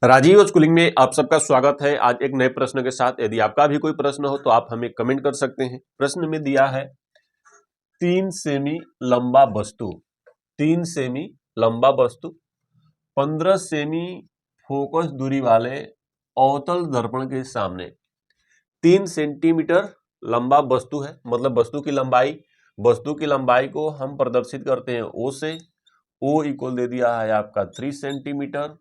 Rajiv schooling में आप सबका स्वागत है। आज एक नए प्रश्न के साथ। यदि आपका भी कोई प्रश्न हो तो आप हमें कमेंट कर सकते हैं। प्रश्न में दिया है 3 सेमी लंबा वस्तु 3 सेमी लंबा वस्तु 15 सेमी फोकस दूरी वाले अवतल दर्पण के सामने 3 सेंटीमीटर लंबा वस्तु है। मतलब वस्तु की लंबाई को हम प्रदर्शित करते हैं ओ से। ओ इक्वल दे दिया है आपका 3 सेंटीमीटर।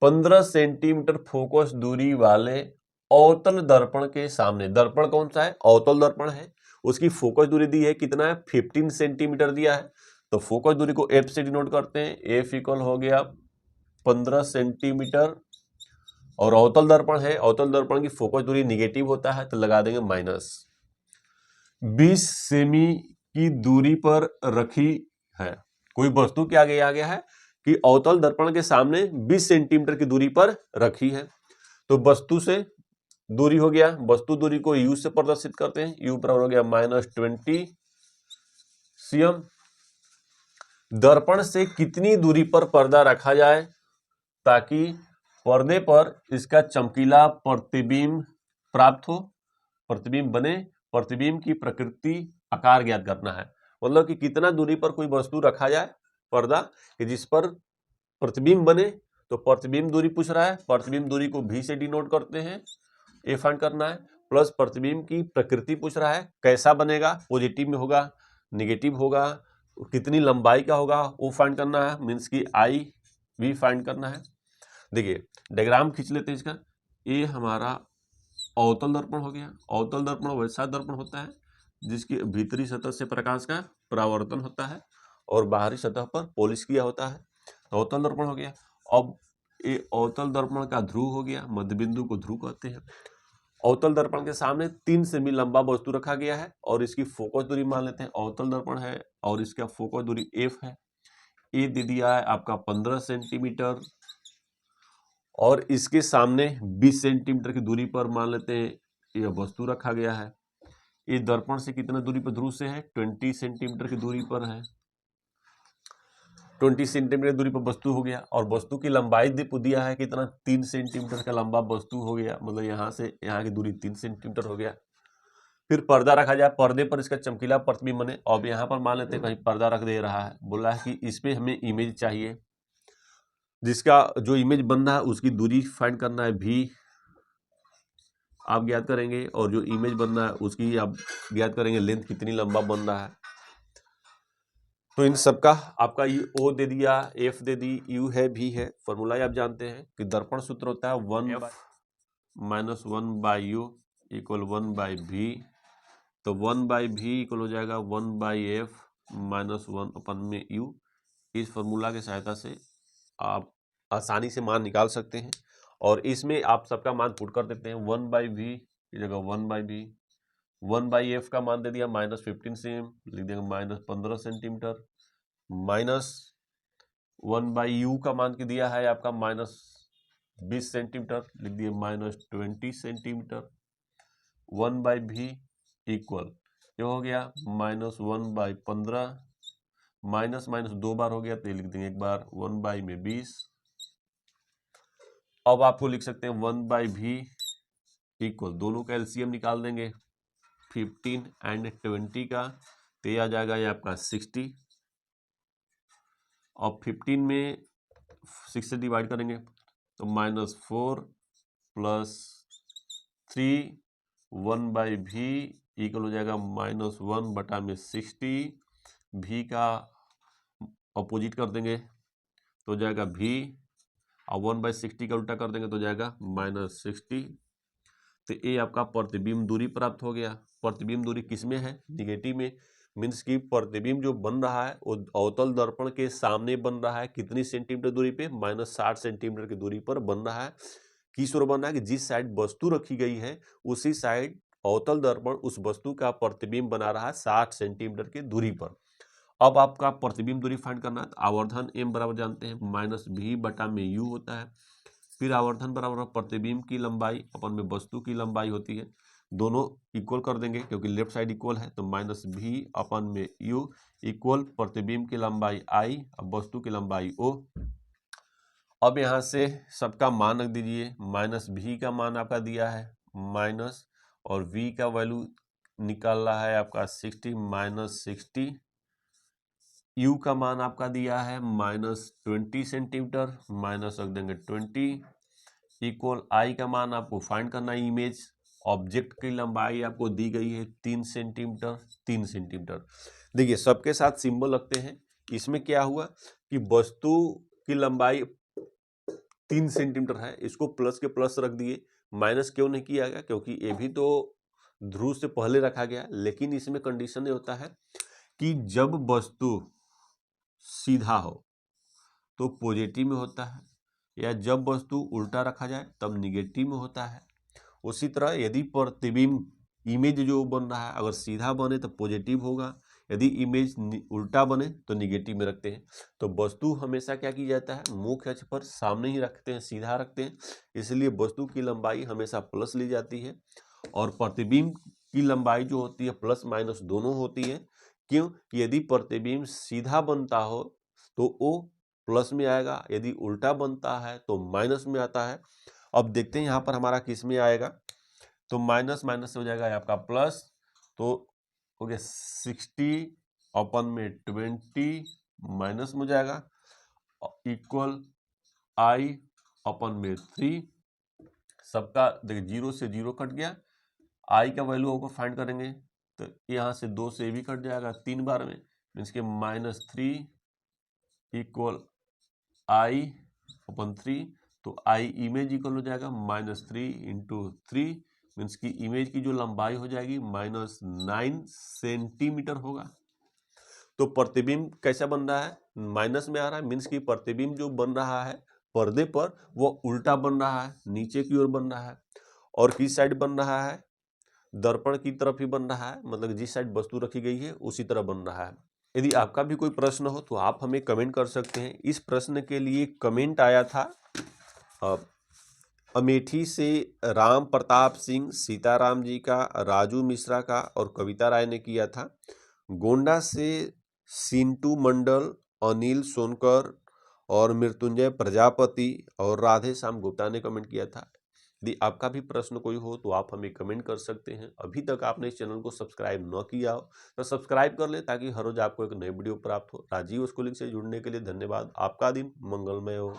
15 सेंटीमीटर फोकस दूरी वाले अवतल दर्पण के सामने, दर्पण कौन सा है? अवतल दर्पण है। उसकी फोकस दूरी दी है कितना है? 15 सेंटीमीटर दिया है। तो फोकस दूरी को एफ से डिनोट करते हैं। एफ इक्वल हो गया 15 सेंटीमीटर। और अवतल दर्पण है, अवतल दर्पण की फोकस दूरी निगेटिव होता है तो लगा देंगे माइनस। 20 सेमी की दूरी पर रखी है। कोई वस्तु के आगे आ गया है कि अवतल दर्पण के सामने 20 सेंटीमीटर की दूरी पर रखी है। तो वस्तु से दूरी हो गया, वस्तु दूरी को u से प्रदर्शित करते हैं। u बराबर हो गया -20 cm। दर्पण से कितनी दूरी पर पर्दा रखा जाए ताकि पर्दे पर इसका चमकीला प्रतिबिंब प्राप्त हो, प्रतिबिंब बने। प्रतिबिंब की प्रकृति आकार ज्ञात करना है। मतलब कि कितना दूरी पर कोई वस्तु रखा जाए पर्दा कि जिस पर प्रतिबिंब बने। तो प्रतिबिंब दूरी पूछ रहा है। प्रतिबिंब दूरी को v से डिनोट करते हैं, ए फाइंड करना है। प्लस प्रतिबिंब की प्रकृति पूछ रहा है, कैसा बनेगा, पॉजिटिव में होगा, निगेटिव होगा, कितनी लंबाई का होगा वो फाइंड करना है। मीन्स की आई भी फाइंड करना है। देखिए डायग्राम खींच लेते हैं इसका। ये हमारा अवतल दर्पण हो गया। अवतल दर्पण वैसा दर्पण होता है जिसकी भीतरी सतह से प्रकाश का परावर्तन होता है और बाहरी सतह पर पॉलिश किया होता है। अवतल दर्पण हो गया। अब ये अवतल दर्पण का ध्रुव हो गया, मध्य बिंदु को ध्रुव कहते हैं। अवतल दर्पण के सामने 3 सेमी लंबा वस्तु रखा गया है और इसकी फोकस दूरी मान लेते हैं। अवतल दर्पण है और इसका फोकस दूरी एफ है। ए दे दिया है आपका 15 सेंटीमीटर और इसके सामने 20 सेंटीमीटर की दूरी पर मान लेते हैं यह वस्तु रखा गया है। ये दर्पण से कितना दूरी पर ध्रुव से है? 20 सेंटीमीटर की दूरी पर है। 20 सेंटीमीटर दूरी पर वस्तु हो गया और वस्तु की लंबाई दिया है कितना? 3 सेंटीमीटर का लंबा वस्तु हो गया। मतलब यहाँ से यहाँ की दूरी 3 सेंटीमीटर हो गया। फिर पर्दा रखा जाए, पर्दे पर इसका चमकीला प्रतिबिंब बने। अब यहाँ पर मान लेते हैं कहीं पर्दा रख दे रहा है, बोला है कि इस पे हमें इमेज चाहिए, जिसका जो इमेज बन रहा है उसकी दूरी फाइंड करना है, भी आप ज्ञात करेंगे और जो इमेज बन रहा है उसकी आप ज्ञात करेंगे लेंथ कितनी लंबा बन रहा है। तो इन सबका आपका ये ओ दे दिया, एफ दे दी, यू है, भी है। फॉर्मूला आप जानते हैं कि दर्पण सूत्र होता है 1 - 1/u = 1/v। तो 1/v इक्वल हो जाएगा 1/f - 1/u। इस फॉर्मूला की सहायता से आप आसानी से मान निकाल सकते हैं और इसमें आप सबका मान पुट कर देते हैं। 1/v की जगह 1/v, 1/f का मान दे दिया -15 cm, लिख देंगे -15 सेंटीमीटर, माइनस 1/u का मान के दिया है आपका -20 सेंटीमीटर, लिख दिए -20 सेंटीमीटर। 1/v इक्वल ये हो गया -1/15, माइनस माइनस 2 बार हो गया तो ये लिख देंगे एक बार 1/, में 20। अब आपको लिख सकते हैं 1/v इक्वल, दोनों का एलसीएम निकाल देंगे 15 एंड 20 का, तो ये आ जाएगा ये आपका 60। और 15 में 6 से डिवाइड करेंगे तो -4 + 3 1/v इक्वल हो जाएगा -1/60। v का अपोजिट कर देंगे तो हो जाएगा v, और 1/60 का उल्टा कर देंगे तो हो जाएगा -60। तो ये आपका प्रतिबिंब दूरी प्राप्त हो गया। प्रतिबिंब दूरी किस में है? निगेटिव में। मीन्स की प्रतिबिंब जो बन रहा है वो अवतल दर्पण के सामने बन रहा है। कितनी सेंटीमीटर दूरी पे? -60 सेंटीमीटर की दूरी पर बन रहा है। किस ओर बन रहा है कि जिस साइड वस्तु रखी गई है उसी साइड अवतल दर्पण उस वस्तु का प्रतिबिंब बना रहा है 60 सेंटीमीटर की दूरी पर। अब आपका प्रतिबिंब दूरी फाइंड करना है तो आवर्धन m बराबर जानते हैं -v/u होता है। फिर आवर्धन बराबर प्रतिबिंब की लंबाई अपन में वस्तु की लंबाई होती है। दोनों इक्वल कर देंगे क्योंकि लेफ्ट साइड इक्वल है, तो -v/u इक्वल प्रतिबिंब की लंबाई i, अब वस्तु की लंबाई o। अब यहाँ से सबका मान रख दीजिए, माइनस भी का मान आपका दिया है माइनस, और v का वैल्यू निकल रहा है आपका 60 माइनस 60, u का मान आपका दिया है माइनस 20 सेंटीमीटर, माइनस रख देंगे 20, इक्वल i का मान आपको फाइंड करना है, इमेज ऑब्जेक्ट की लंबाई आपको दी गई है 3 सेंटीमीटर 3 सेंटीमीटर। देखिए सबके साथ सिंबल रखते हैं। इसमें क्या हुआ कि वस्तु की लंबाई 3 सेंटीमीटर है, इसको प्लस के प्लस रख दिए, माइनस क्यों नहीं किया गया, क्योंकि ये भी तो ध्रुव से पहले रखा गया। लेकिन इसमें कंडीशन ये होता है कि जब वस्तु सीधा हो तो पॉजिटिव में होता है, या जब वस्तु उल्टा रखा जाए तब निगेटिव में होता है। उसी तरह यदि प्रतिबिंब इमेज जो बन रहा है अगर सीधा बने तो पॉजिटिव होगा, यदि इमेज उल्टा बने तो निगेटिव में रखते हैं। तो वस्तु हमेशा क्या की जाता है, मुख्य अक्ष पर सामने ही रखते हैं, सीधा रखते हैं, इसलिए वस्तु की लंबाई हमेशा प्लस ली जाती है। और प्रतिबिंब की लंबाई जो होती है प्लस माइनस दोनों होती है। क्यों? यदि प्रतिबिंब सीधा बनता हो तो वो प्लस में आएगा, यदि उल्टा बनता है तो माइनस में आता है। अब देखते हैं यहाँ पर हमारा किस में आएगा, तो माइनस माइनस हो जाएगा आपका प्लस, तो हो गया 60 अपन में 20 माइनस में हो जाएगा, इक्वल i अपन में 3, सबका देखिए 0 से 0 कट गया, i का वैल्यू आपको फाइंड करेंगे तो यहाँ से 2 से भी कट जाएगा 3 बार में, मीन्स के -3 इक्वल i अपन 3, तो i इमेज इक्वल हो जाएगा -3 इंटू 3, मीन्स की इमेज की जो लंबाई हो जाएगी -9 सेंटीमीटर होगा। तो प्रतिबिंब कैसा बन रहा है, माइनस में आ रहा है, मीन्स की प्रतिबिंब जो बन रहा है पर्दे पर वो उल्टा बन रहा है, नीचे की ओर बन रहा है। और किस साइड बन रहा है, दर्पण की तरफ ही बन रहा है, मतलब जिस साइड वस्तु रखी गई है उसी तरह बन रहा है। यदि आपका भी कोई प्रश्न हो तो आप हमें कमेंट कर सकते हैं। इस प्रश्न के लिए कमेंट आया था अमेठी से राम प्रताप सिंह, सीताराम जी का, राजू मिश्रा का और कविता राय ने किया था। गोंडा से सिंटू मंडल, अनिल सोनकर और मृत्युंजय प्रजापति और राधे श्याम गुप्ता ने कमेंट किया था। यदि आपका भी प्रश्न कोई हो तो आप हमें कमेंट कर सकते हैं। अभी तक आपने इस चैनल को सब्सक्राइब न किया हो तो सब्सक्राइब कर ले, ताकि हर रोज आपको एक नई वीडियो प्राप्त हो। राजीव स्कूलिंग से जुड़ने के लिए धन्यवाद। आपका दिन मंगलमय हो।